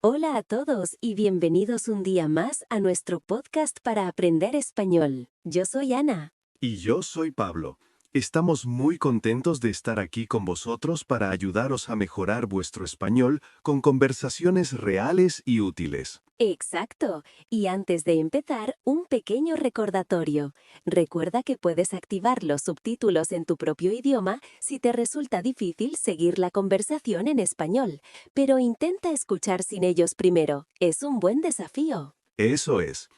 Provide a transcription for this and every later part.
Hola a todos y bienvenidos un día más a nuestro podcast para aprender español. Yo soy Ana. Y yo soy Pablo. Estamos muy contentos de estar aquí con vosotros para ayudaros a mejorar vuestro español con conversaciones reales y útiles. Exacto. Y antes de empezar, un pequeño recordatorio. Recuerda que puedes activar los subtítulos en tu propio idioma si te resulta difícil seguir la conversación en español, pero intenta escuchar sin ellos primero. Es un buen desafío. Eso es.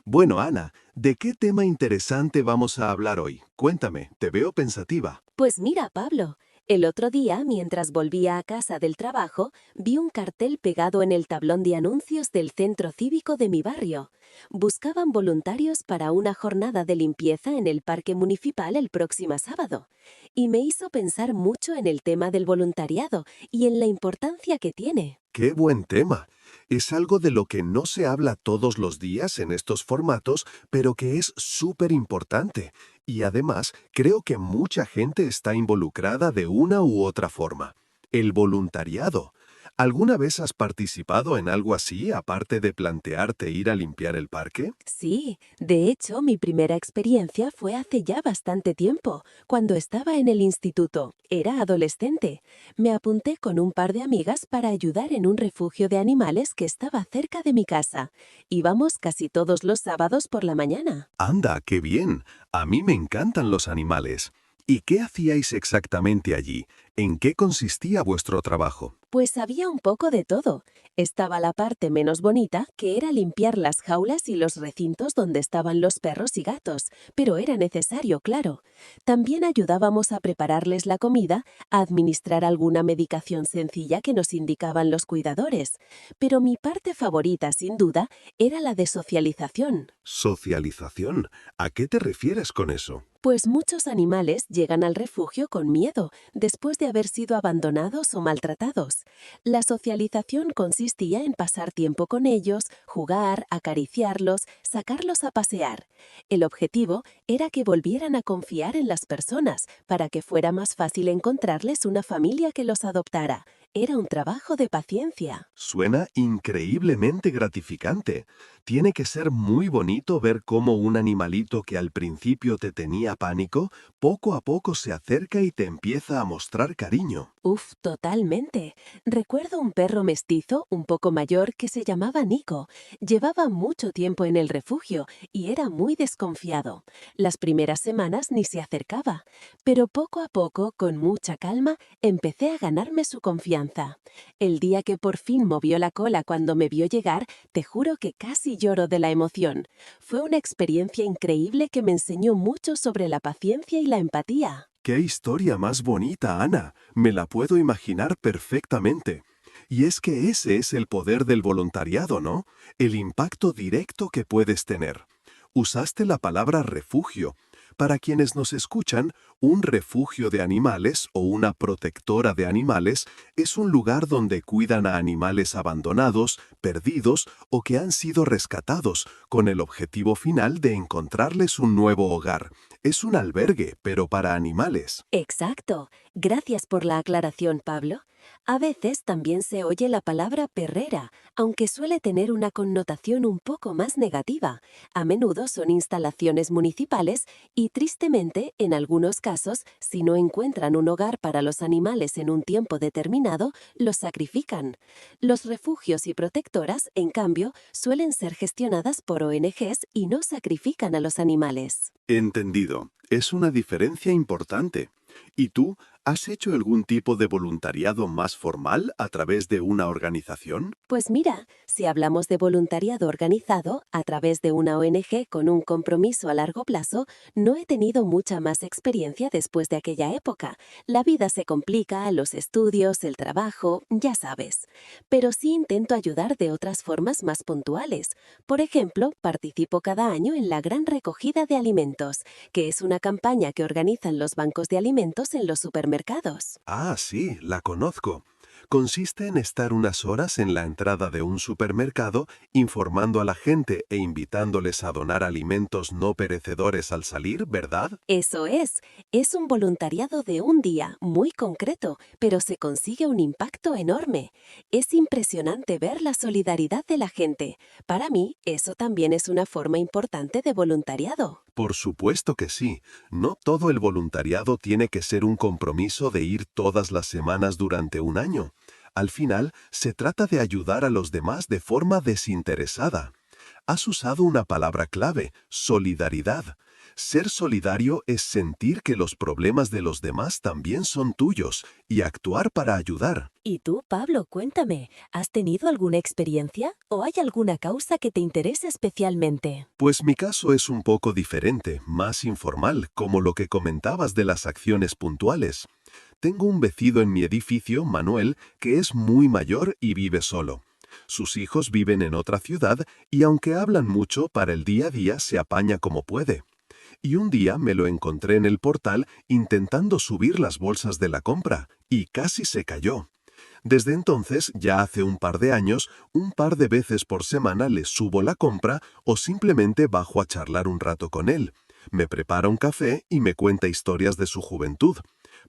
Bueno, Ana, ¿de qué tema interesante vamos a hablar hoy? Cuéntame, te veo pensativa. Pues mira, Pablo, el otro día, mientras volvía a casa del trabajo, vi un cartel pegado en el tablón de anuncios del centro cívico de mi barrio. Buscaban voluntarios para una jornada de limpieza en el parque municipal el próximo sábado. Y me hizo pensar mucho en el tema del voluntariado y en la importancia que tiene. ¡Qué buen tema! Es algo de lo que no se habla todos los días en estos formatos, pero que es súper importante. Y además, creo que mucha gente está involucrada de una u otra forma. El voluntariado. ¿Alguna vez has participado en algo así, aparte de plantearte ir a limpiar el parque? Sí, de hecho, mi primera experiencia fue hace ya bastante tiempo, cuando estaba en el instituto. Era adolescente. Me apunté con un par de amigas para ayudar en un refugio de animales que estaba cerca de mi casa. Íbamos casi todos los sábados por la mañana. ¡Anda, qué bien! A mí me encantan los animales. ¿Y qué hacíais exactamente allí? ¿En qué consistía vuestro trabajo? Pues había un poco de todo. Estaba la parte menos bonita, que era limpiar las jaulas y los recintos donde estaban los perros y gatos, pero era necesario, claro. También ayudábamos a prepararles la comida, a administrar alguna medicación sencilla que nos indicaban los cuidadores. Pero mi parte favorita, sin duda, era la de socialización. Socialización. ¿A qué te refieres con eso? Pues muchos animales llegan al refugio con miedo, después de haber sido abandonados o maltratados. La socialización consistía en pasar tiempo con ellos, jugar, acariciarlos, sacarlos a pasear. El objetivo era que volvieran a confiar en las personas, para que fuera más fácil encontrarles una familia que los adoptara. Era un trabajo de paciencia. Suena increíblemente gratificante. Tiene que ser muy bonito ver cómo un animalito que al principio te tenía pánico, poco a poco se acerca y te empieza a mostrar cariño. Uf, totalmente. Recuerdo un perro mestizo, un poco mayor, que se llamaba Nico. Llevaba mucho tiempo en el refugio y era muy desconfiado. Las primeras semanas ni se acercaba, pero poco a poco, con mucha calma, empecé a ganarme su confianza. El día que por fin movió la cola cuando me vio llegar, te juro que casi lloro de la emoción. Fue una experiencia increíble que me enseñó mucho sobre la paciencia y la empatía. ¡Qué historia más bonita, Ana! Me la puedo imaginar perfectamente. Y es que ese es el poder del voluntariado, ¿no? El impacto directo que puedes tener. Usaste la palabra refugio. Para quienes nos escuchan, un refugio de animales o una protectora de animales es un lugar donde cuidan a animales abandonados, perdidos o que han sido rescatados, con el objetivo final de encontrarles un nuevo hogar. Es un albergue, pero para animales. Exacto. Gracias por la aclaración, Pablo. A veces también se oye la palabra perrera, aunque suele tener una connotación un poco más negativa. A menudo son instalaciones municipales y, tristemente, en algunos casos, si no encuentran un hogar para los animales en un tiempo determinado, los sacrifican. Los refugios y protectoras, en cambio, suelen ser gestionadas por ONGs y no sacrifican a los animales. Entendido. Es una diferencia importante. ¿Y tú, has hecho algún tipo de voluntariado más formal a través de una organización? Pues mira, si hablamos de voluntariado organizado a través de una ONG con un compromiso a largo plazo, no he tenido mucha más experiencia después de aquella época. La vida se complica, los estudios, el trabajo, ya sabes. Pero sí intento ayudar de otras formas más puntuales. Por ejemplo, participo cada año en la Gran Recogida de Alimentos, que es una campaña que organizan los bancos de alimentos en los supermercados. Ah, sí, la conozco. Consiste en estar unas horas en la entrada de un supermercado informando a la gente e invitándoles a donar alimentos no perecedores al salir, ¿verdad? Eso es un voluntariado de un día, muy concreto, pero se consigue un impacto enorme. Es impresionante ver la solidaridad de la gente. Para mí, eso también es una forma importante de voluntariado. Por supuesto que sí. No todo el voluntariado tiene que ser un compromiso de ir todas las semanas durante un año. Al final, se trata de ayudar a los demás de forma desinteresada. Has usado una palabra clave, solidaridad. Ser solidario es sentir que los problemas de los demás también son tuyos y actuar para ayudar. ¿Y tú, Pablo, cuéntame, ¿has tenido alguna experiencia o hay alguna causa que te interese especialmente? Pues mi caso es un poco diferente, más informal, como lo que comentabas de las acciones puntuales. Tengo un vecino en mi edificio, Manuel, que es muy mayor y vive solo. Sus hijos viven en otra ciudad y aunque hablan mucho, para el día a día se apaña como puede. Y un día me lo encontré en el portal intentando subir las bolsas de la compra, y casi se cayó. Desde entonces, ya hace un par de años, un par de veces por semana le subo la compra o simplemente bajo a charlar un rato con él. Me prepara un café y me cuenta historias de su juventud.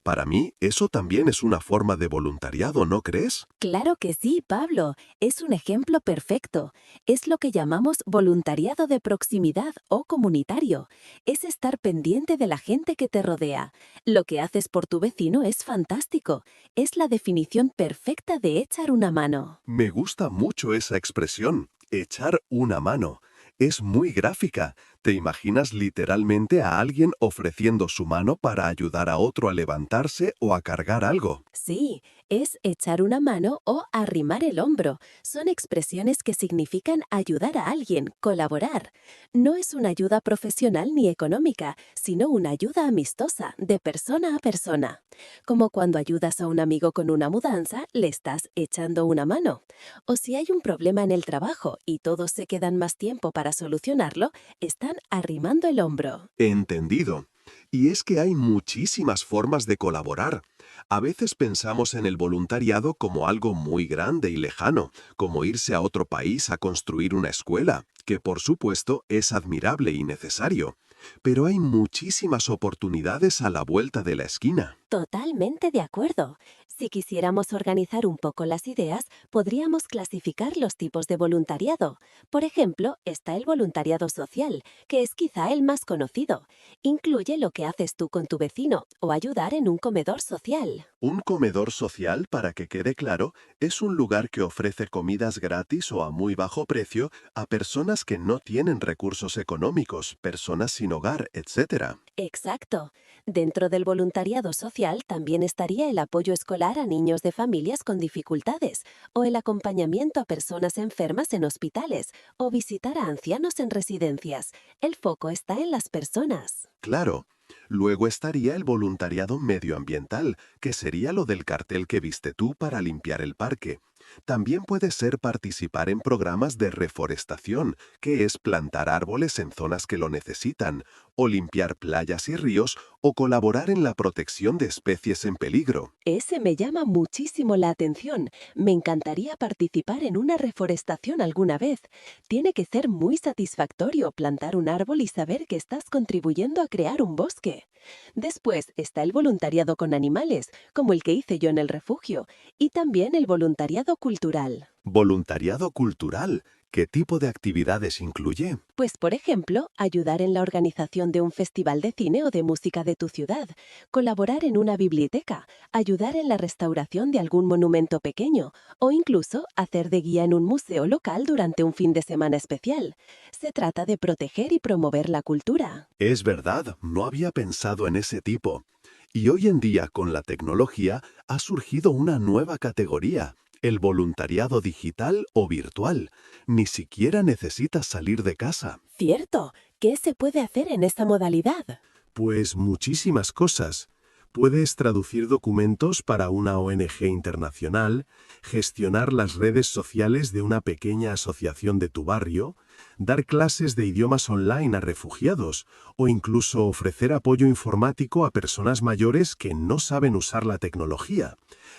Para mí, eso también es una forma de voluntariado, ¿no crees? Claro que sí, Pablo. Es un ejemplo perfecto. Es lo que llamamos voluntariado de proximidad o comunitario. Es estar pendiente de la gente que te rodea. Lo que haces por tu vecino es fantástico. Es la definición perfecta de echar una mano. Me gusta mucho esa expresión, echar una mano. Es muy gráfica. ¿Te imaginas literalmente a alguien ofreciendo su mano para ayudar a otro a levantarse o a cargar algo? Sí, es echar una mano o arrimar el hombro. Son expresiones que significan ayudar a alguien, colaborar. No es una ayuda profesional ni económica, sino una ayuda amistosa, de persona a persona. Como cuando ayudas a un amigo con una mudanza, le estás echando una mano. O si hay un problema en el trabajo y todos se quedan más tiempo para solucionarlo, están arrimando el hombro. Entendido. Y es que hay muchísimas formas de colaborar. A veces pensamos en el voluntariado como algo muy grande y lejano, como irse a otro país a construir una escuela, que por supuesto es admirable y necesario. Pero hay muchísimas oportunidades a la vuelta de la esquina. Totalmente de acuerdo. Si quisiéramos organizar un poco las ideas, podríamos clasificar los tipos de voluntariado. Por ejemplo, está el voluntariado social, que es quizá el más conocido. Incluye lo que haces tú con tu vecino o ayudar en un comedor social. Un comedor social, para que quede claro, es un lugar que ofrece comidas gratis o a muy bajo precio a personas que no tienen recursos económicos, personas sin hogar, etc. Exacto. Dentro del voluntariado social también estaría el apoyo escolar a niños de familias con dificultades, o el acompañamiento a personas enfermas en hospitales, o visitar a ancianos en residencias. El foco está en las personas. Claro. Luego estaría el voluntariado medioambiental, que sería lo del cartel que viste tú para limpiar el parque. También puede ser participar en programas de reforestación, que es plantar árboles en zonas que lo necesitan, o limpiar playas y ríos, o colaborar en la protección de especies en peligro. Ese me llama muchísimo la atención. Me encantaría participar en una reforestación alguna vez. Tiene que ser muy satisfactorio plantar un árbol y saber que estás contribuyendo a crear un bosque. Después está el voluntariado con animales, como el que hice yo en el refugio, y también el voluntariado cultural. Voluntariado cultural. ¿Qué tipo de actividades incluye? Pues, por ejemplo, ayudar en la organización de un festival de cine o de música de tu ciudad, colaborar en una biblioteca, ayudar en la restauración de algún monumento pequeño o incluso hacer de guía en un museo local durante un fin de semana especial. Se trata de proteger y promover la cultura. Es verdad, no había pensado en ese tipo. Y hoy en día, con la tecnología, ha surgido una nueva categoría, el voluntariado digital o virtual. Ni siquiera necesitas salir de casa. Cierto, ¿qué se puede hacer en esta modalidad? Pues muchísimas cosas. Puedes traducir documentos para una ONG internacional, gestionar las redes sociales de una pequeña asociación de tu barrio, dar clases de idiomas online a refugiados o incluso ofrecer apoyo informático a personas mayores que no saben usar la tecnología.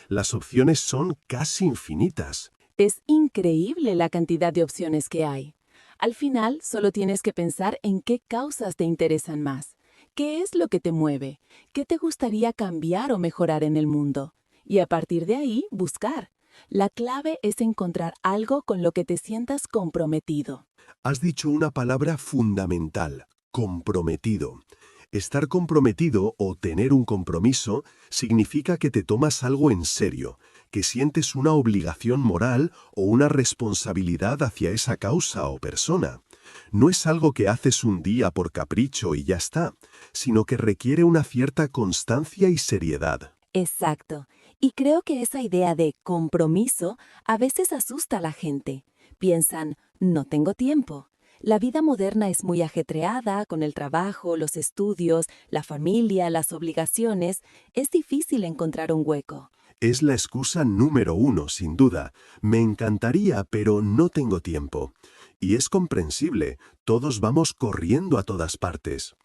Las opciones son casi infinitas. Es increíble la cantidad de opciones que hay. Al final, solo tienes que pensar en qué causas te interesan más, qué es lo que te mueve, qué te gustaría cambiar o mejorar en el mundo. Y a partir de ahí, buscar. La clave es encontrar algo con lo que te sientas comprometido. Has dicho una palabra fundamental: comprometido. Estar comprometido o tener un compromiso significa que te tomas algo en serio, que sientes una obligación moral o una responsabilidad hacia esa causa o persona. No es algo que haces un día por capricho y ya está, sino que requiere una cierta constancia y seriedad. Exacto. Y creo que esa idea de compromiso a veces asusta a la gente. Piensan, no tengo tiempo. La vida moderna es muy ajetreada con el trabajo, los estudios, la familia, las obligaciones. Es difícil encontrar un hueco. Es la excusa número uno, sin duda. Me encantaría, pero no tengo tiempo. Y es comprensible, todos vamos corriendo a todas partes.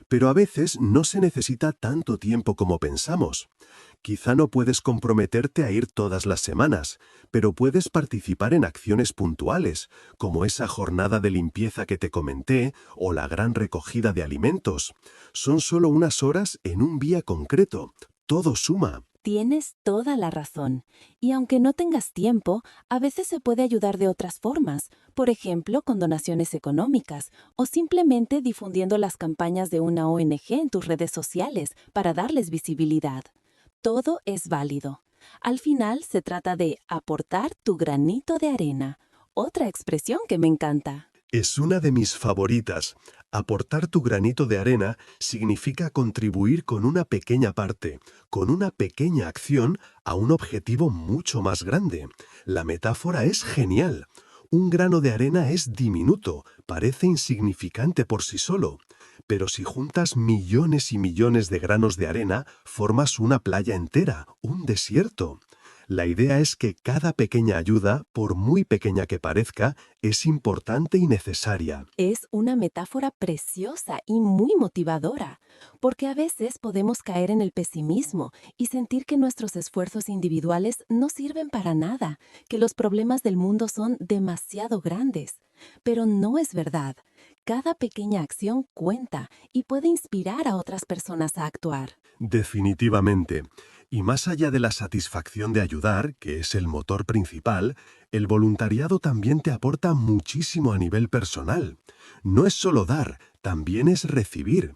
Pero a veces no se necesita tanto tiempo como pensamos. Quizá no puedes comprometerte a ir todas las semanas, pero puedes participar en acciones puntuales, como esa jornada de limpieza que te comenté o la gran recogida de alimentos. Son solo unas horas en un día concreto. Todo suma. Tienes toda la razón. Y aunque no tengas tiempo, a veces se puede ayudar de otras formas, por ejemplo, con donaciones económicas o simplemente difundiendo las campañas de una ONG en tus redes sociales para darles visibilidad. Todo es válido. Al final se trata de aportar tu granito de arena, otra expresión que me encanta. Es una de mis favoritas. Aportar tu granito de arena significa contribuir con una pequeña parte, con una pequeña acción, a un objetivo mucho más grande. La metáfora es genial. Un grano de arena es diminuto, parece insignificante por sí solo. Pero si juntas millones y millones de granos de arena, formas una playa entera, un desierto. La idea es que cada pequeña ayuda, por muy pequeña que parezca, es importante y necesaria. Es una metáfora preciosa y muy motivadora, porque a veces podemos caer en el pesimismo y sentir que nuestros esfuerzos individuales no sirven para nada, que los problemas del mundo son demasiado grandes. Pero no es verdad. Cada pequeña acción cuenta y puede inspirar a otras personas a actuar. Definitivamente. Y más allá de la satisfacción de ayudar, que es el motor principal, el voluntariado también te aporta muchísimo a nivel personal. No es solo dar, también es recibir.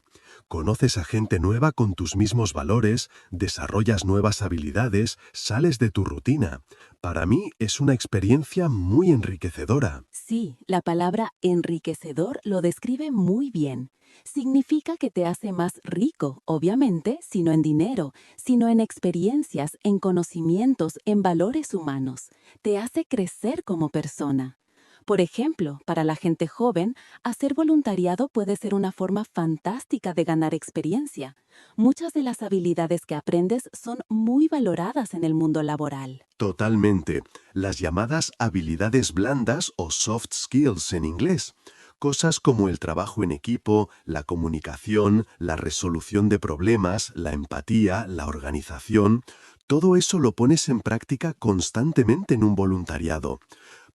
Conoces a gente nueva con tus mismos valores, desarrollas nuevas habilidades, sales de tu rutina. Para mí es una experiencia muy enriquecedora. Sí, la palabra enriquecedor lo describe muy bien. Significa que te hace más rico, obviamente, sino en dinero, sino en experiencias, en conocimientos, en valores humanos. Te hace crecer como persona. Por ejemplo, para la gente joven, hacer voluntariado puede ser una forma fantástica de ganar experiencia. Muchas de las habilidades que aprendes son muy valoradas en el mundo laboral. Totalmente. Las llamadas habilidades blandas o soft skills en inglés. Cosas como el trabajo en equipo, la comunicación, la resolución de problemas, la empatía, la organización. Todo eso lo pones en práctica constantemente en un voluntariado.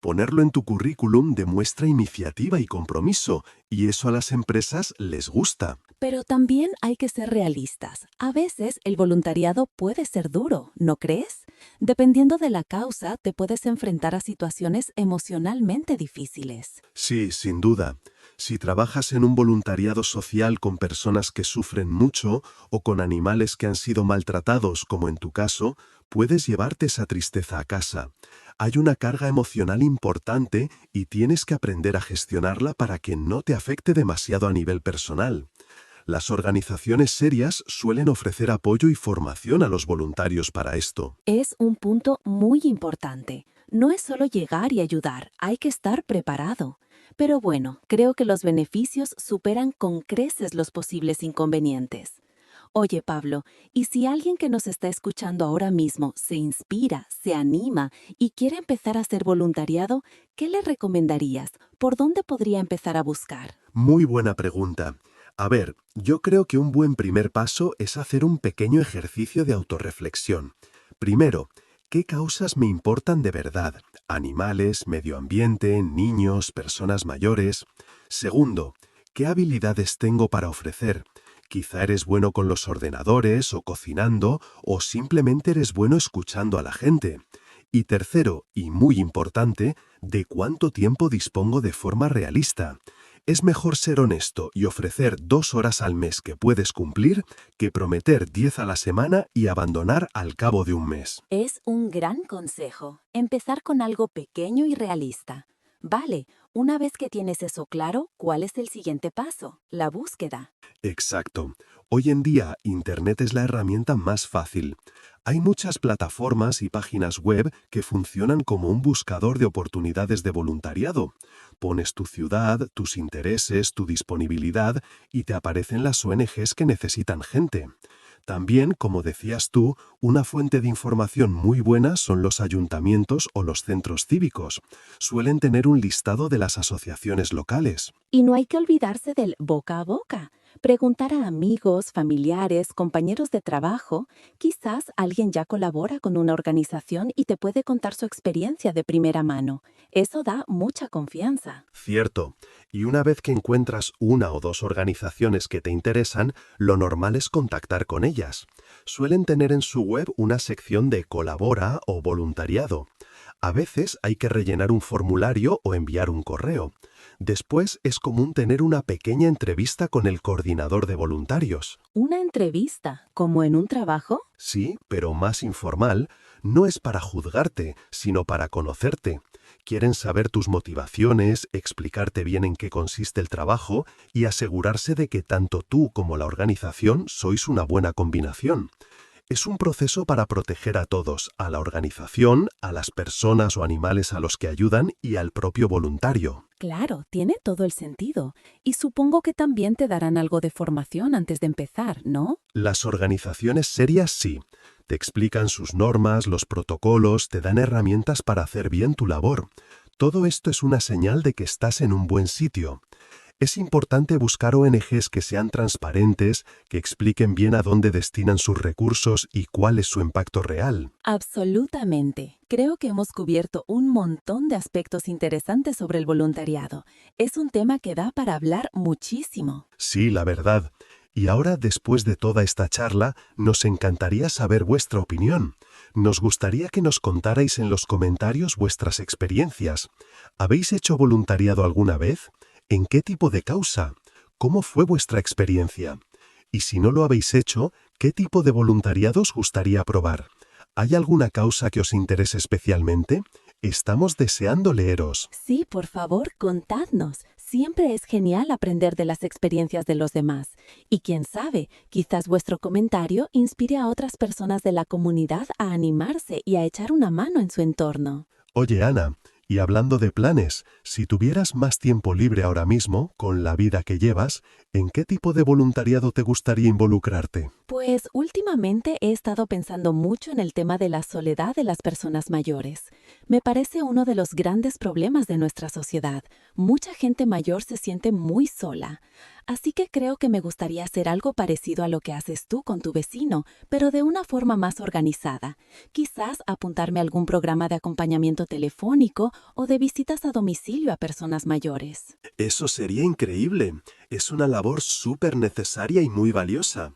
Ponerlo en tu currículum demuestra iniciativa y compromiso, y eso a las empresas les gusta. Pero también hay que ser realistas. A veces el voluntariado puede ser duro, ¿no crees? Dependiendo de la causa, te puedes enfrentar a situaciones emocionalmente difíciles. Sí, sin duda. Si trabajas en un voluntariado social con personas que sufren mucho o con animales que han sido maltratados, como en tu caso, puedes llevarte esa tristeza a casa. Hay una carga emocional importante y tienes que aprender a gestionarla para que no te afecte demasiado a nivel personal. Las organizaciones serias suelen ofrecer apoyo y formación a los voluntarios para esto. Es un punto muy importante. No es solo llegar y ayudar, hay que estar preparado. Pero bueno, creo que los beneficios superan con creces los posibles inconvenientes. Oye, Pablo, ¿y si alguien que nos está escuchando ahora mismo se inspira, se anima y quiere empezar a hacer voluntariado, qué le recomendarías? ¿Por dónde podría empezar a buscar? Muy buena pregunta. A ver, yo creo que un buen primer paso es hacer un pequeño ejercicio de autorreflexión. Primero, ¿qué causas me importan de verdad? Animales, medio ambiente, niños, personas mayores. Segundo, ¿qué habilidades tengo para ofrecer? Quizá eres bueno con los ordenadores o cocinando, o simplemente eres bueno escuchando a la gente. Y tercero, y muy importante, ¿de cuánto tiempo dispongo de forma realista? Es mejor ser honesto y ofrecer 2 horas al mes que puedes cumplir que prometer 10 a la semana y abandonar al cabo de un mes. Es un gran consejo. Empezar con algo pequeño y realista. Vale, una vez que tienes eso claro, ¿cuál es el siguiente paso? La búsqueda. Exacto. Hoy en día, Internet es la herramienta más fácil. Hay muchas plataformas y páginas web que funcionan como un buscador de oportunidades de voluntariado. Pones tu ciudad, tus intereses, tu disponibilidad y te aparecen las ONGs que necesitan gente. También, como decías tú, una fuente de información muy buena son los ayuntamientos o los centros cívicos. Suelen tener un listado de las asociaciones locales. Y no hay que olvidarse del boca a boca. Preguntar a amigos, familiares, compañeros de trabajo. Quizás alguien ya colabora con una organización y te puede contar su experiencia de primera mano. Eso da mucha confianza. Cierto. Y una vez que encuentras una o dos organizaciones que te interesan, lo normal es contactar con ellas. Suelen tener en su web una sección de colabora o voluntariado. A veces hay que rellenar un formulario o enviar un correo. Después es común tener una pequeña entrevista con el coordinador de voluntarios. ¿Una entrevista, como en un trabajo? Sí, pero más informal. No es para juzgarte, sino para conocerte. Quieren saber tus motivaciones, explicarte bien en qué consiste el trabajo y asegurarse de que tanto tú como la organización sois una buena combinación. Es un proceso para proteger a todos, a la organización, a las personas o animales a los que ayudan y al propio voluntario. Claro, tiene todo el sentido. Y supongo que también te darán algo de formación antes de empezar, ¿no? Las organizaciones serias sí. Te explican sus normas, los protocolos, te dan herramientas para hacer bien tu labor. Todo esto es una señal de que estás en un buen sitio. Es importante buscar ONGs que sean transparentes, que expliquen bien a dónde destinan sus recursos y cuál es su impacto real. Absolutamente. Creo que hemos cubierto un montón de aspectos interesantes sobre el voluntariado. Es un tema que da para hablar muchísimo. Sí, la verdad. Y ahora, después de toda esta charla, nos encantaría saber vuestra opinión. Nos gustaría que nos contarais en los comentarios vuestras experiencias. ¿Habéis hecho voluntariado alguna vez? ¿En qué tipo de causa? ¿Cómo fue vuestra experiencia? Y si no lo habéis hecho, ¿qué tipo de voluntariado os gustaría probar? ¿Hay alguna causa que os interese especialmente? Estamos deseando leeros. Sí, por favor, contadnos. Siempre es genial aprender de las experiencias de los demás. Y quién sabe, quizás vuestro comentario inspire a otras personas de la comunidad a animarse y a echar una mano en su entorno. Oye, Ana, y hablando de planes, si tuvieras más tiempo libre ahora mismo, con la vida que llevas, ¿en qué tipo de voluntariado te gustaría involucrarte? Pues últimamente he estado pensando mucho en el tema de la soledad de las personas mayores. Me parece uno de los grandes problemas de nuestra sociedad. Mucha gente mayor se siente muy sola. Así que creo que me gustaría hacer algo parecido a lo que haces tú con tu vecino, pero de una forma más organizada. Quizás apuntarme a algún programa de acompañamiento telefónico o de visitas a domicilio a personas mayores. Eso sería increíble. Es una labor súper necesaria y muy valiosa.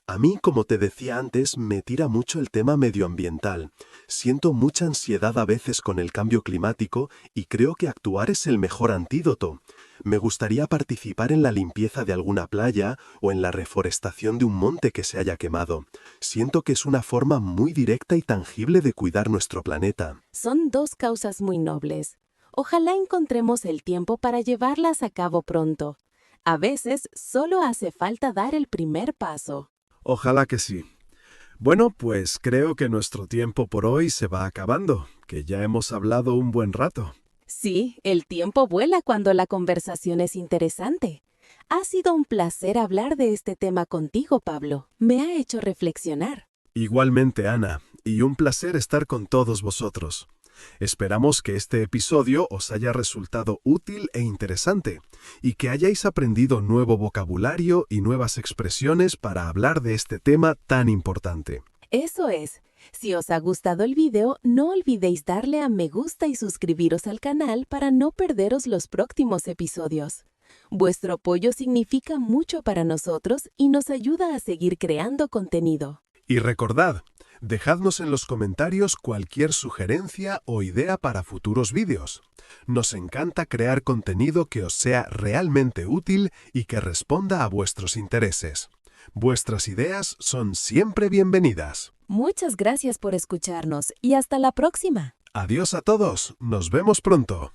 A mí, como te decía antes, me tira mucho el tema medioambiental. Siento mucha ansiedad a veces con el cambio climático y creo que actuar es el mejor antídoto. Me gustaría participar en la limpieza de alguna playa o en la reforestación de un monte que se haya quemado. Siento que es una forma muy directa y tangible de cuidar nuestro planeta. Son dos causas muy nobles. Ojalá encontremos el tiempo para llevarlas a cabo pronto. A veces solo hace falta dar el primer paso. Ojalá que sí. Bueno, pues creo que nuestro tiempo por hoy se va acabando, que ya hemos hablado un buen rato. Sí, el tiempo vuela cuando la conversación es interesante. Ha sido un placer hablar de este tema contigo, Pablo. Me ha hecho reflexionar. Igualmente, Ana, y un placer estar con todos vosotros. Esperamos que este episodio os haya resultado útil e interesante, y que hayáis aprendido nuevo vocabulario y nuevas expresiones para hablar de este tema tan importante. Eso es. Si os ha gustado el video, no olvidéis darle a me gusta y suscribiros al canal para no perderos los próximos episodios. Vuestro apoyo significa mucho para nosotros y nos ayuda a seguir creando contenido. Y recordad, dejadnos en los comentarios cualquier sugerencia o idea para futuros vídeos. Nos encanta crear contenido que os sea realmente útil y que responda a vuestros intereses. Vuestras ideas son siempre bienvenidas. Muchas gracias por escucharnos y hasta la próxima. Adiós a todos, nos vemos pronto.